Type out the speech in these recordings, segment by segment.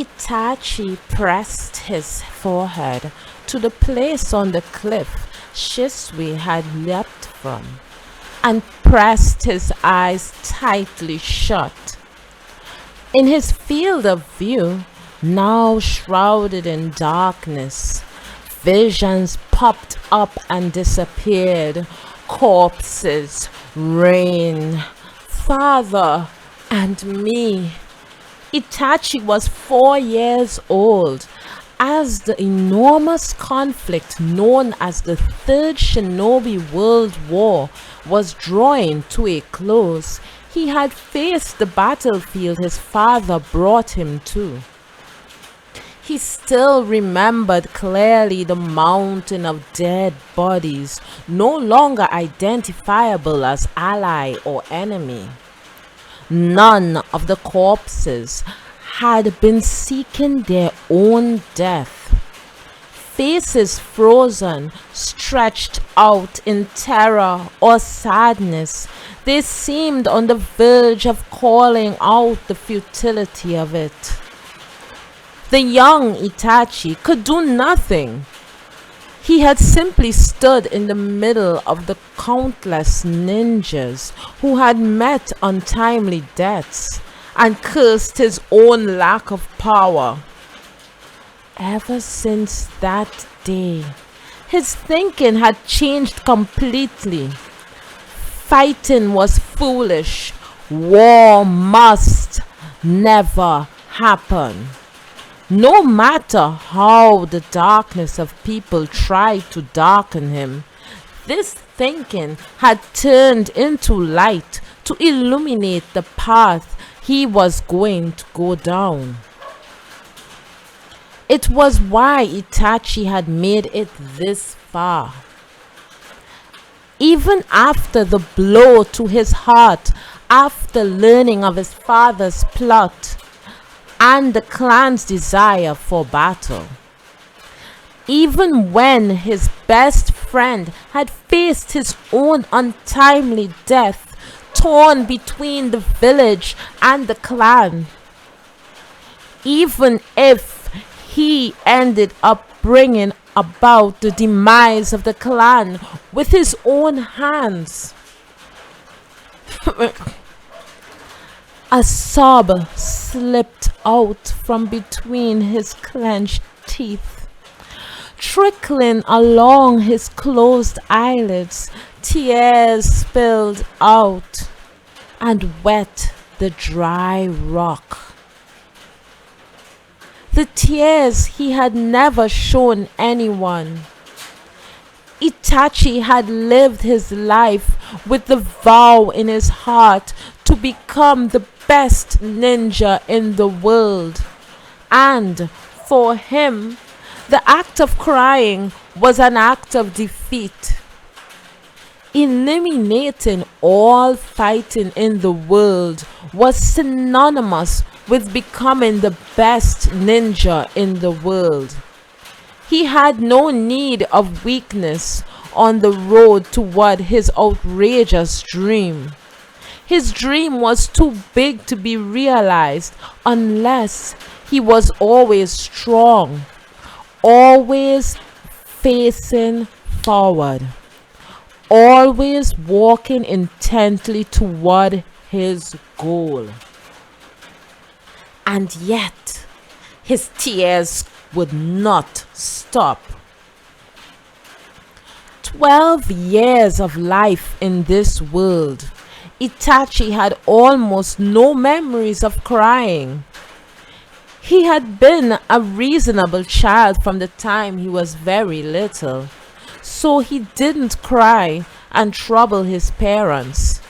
Itachi pressed his forehead to the place on the cliff Shisui had leapt from, and pressed his eyes tightly shut. In his field of view, now shrouded in darkness, visions popped up and disappeared. Corpses, rain, father, and me. Itachi was 4 years old as the enormous conflict known as the Third Shinobi World War was drawing to a close. He had faced the battlefield his father brought him to. He still remembered clearly the mountain of dead bodies, no longer identifiable as ally or enemy. None of the corpses had been seeking their own death. Faces frozen, stretched out in terror or sadness, they seemed on the verge of calling out the futility of it. The young Itachi could do nothing. He had simply stood in the middle of the countless ninjas who had met untimely deaths and cursed his own lack of power. Ever since that day, his thinking had changed completely. Fighting was foolish. War must never happen. No matter how the darkness of people tried to darken him, this thinking had turned into light to illuminate the path he was going to go down. It was why Itachi had made it this far. Even after the blow to his heart, after learning of his father's plot, and the clan's desire for battle. Even when his best friend had faced his own untimely death, torn between the village and the clan. Even if he ended up bringing about the demise of the clan with his own hands. A sob slipped out from between his clenched teeth. Trickling along his closed eyelids, tears spilled out and wet the dry rock. The tears he had never shown anyone. Itachi had lived his life with the vow in his heart to become the best ninja in the world. And for him, the act of crying was an act of defeat. Eliminating all fighting in the world was synonymous with becoming the best ninja in the world. He had no need of weakness on the road toward his outrageous dream. His dream was too big to be realized unless he was always strong, always facing forward, always walking intently toward his goal. And yet, his tears would not stop. 12 years of life in this world, Itachi had almost no memories of crying. He had been a reasonable child from the time he was very little, so he didn't cry and trouble his parents.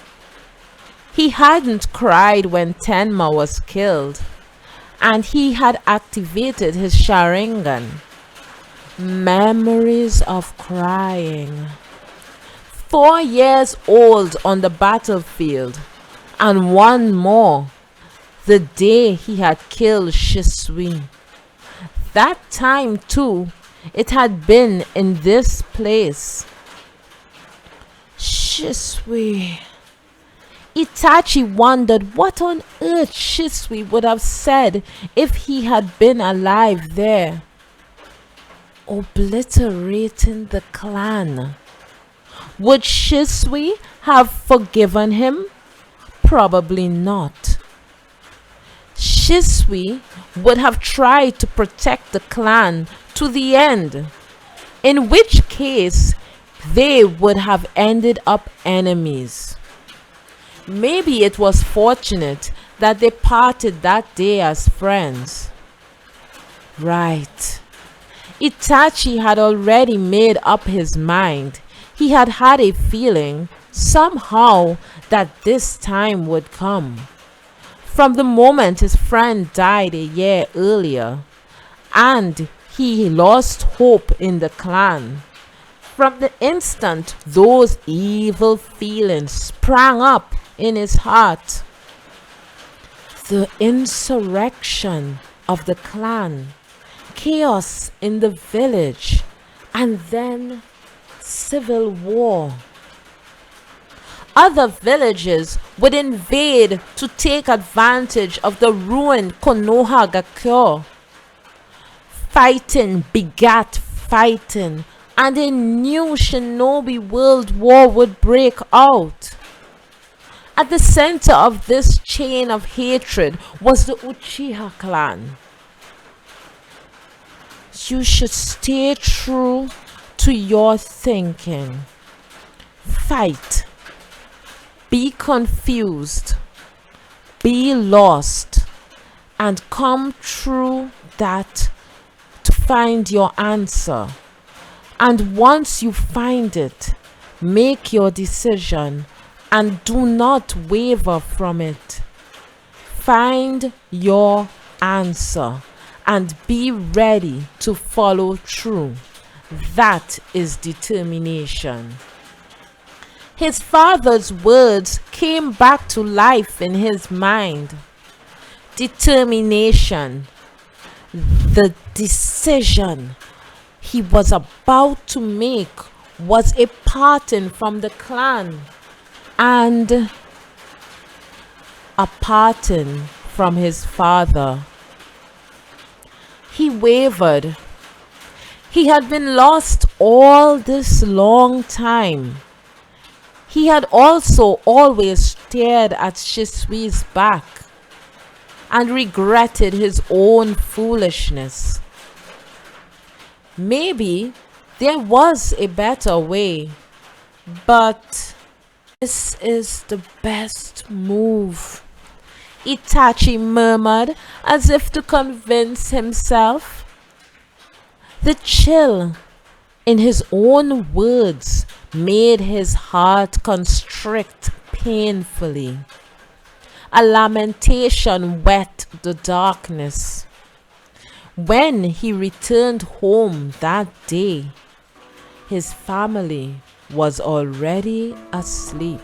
He hadn't cried when Tenma was killed, and he had activated his Sharingan. Memories of crying. 4 years old on the battlefield, and one more, the day he had killed Shisui. That time too, it had been in this place. Shisui. Itachi wondered what on earth Shisui would have said if he had been alive there. Obliterating the clan. Would Shisui have forgiven him? Probably not. Shisui would have tried to protect the clan to the end, in which case they would have ended up enemies. Maybe it was fortunate that they parted that day as friends. Right. Itachi had already made up his mind. He had had a feeling, somehow, that this time would come. From the moment his friend died a year earlier, and he lost hope in the clan. From the instant those evil feelings sprang up in his heart. The insurrection of the clan, chaos in the village, and then civil war. Other villages would invade to take advantage of the ruined Konohagakure. Fighting begat fighting, and a new shinobi world war would break out. At the center of this chain of hatred was the Uchiha clan. You should stay true to your thinking. Fight. Be confused. Be lost. And come through that to find your answer. And once you find it, make your decision and do not waver from it. Find your answer and be ready to follow through. That is determination. His father's words came back to life in his mind. Determination. The decision he was about to make was a parting from the clan and a parting from his father. He wavered. He had been lost all this long time. He had also always stared at Shisui's back and regretted his own foolishness. Maybe there was a better way, but this is the best move, Itachi murmured as if to convince himself. The chill in his own words made his heart constrict painfully. A lamentation wet the darkness. When he returned home that day, his family was already asleep.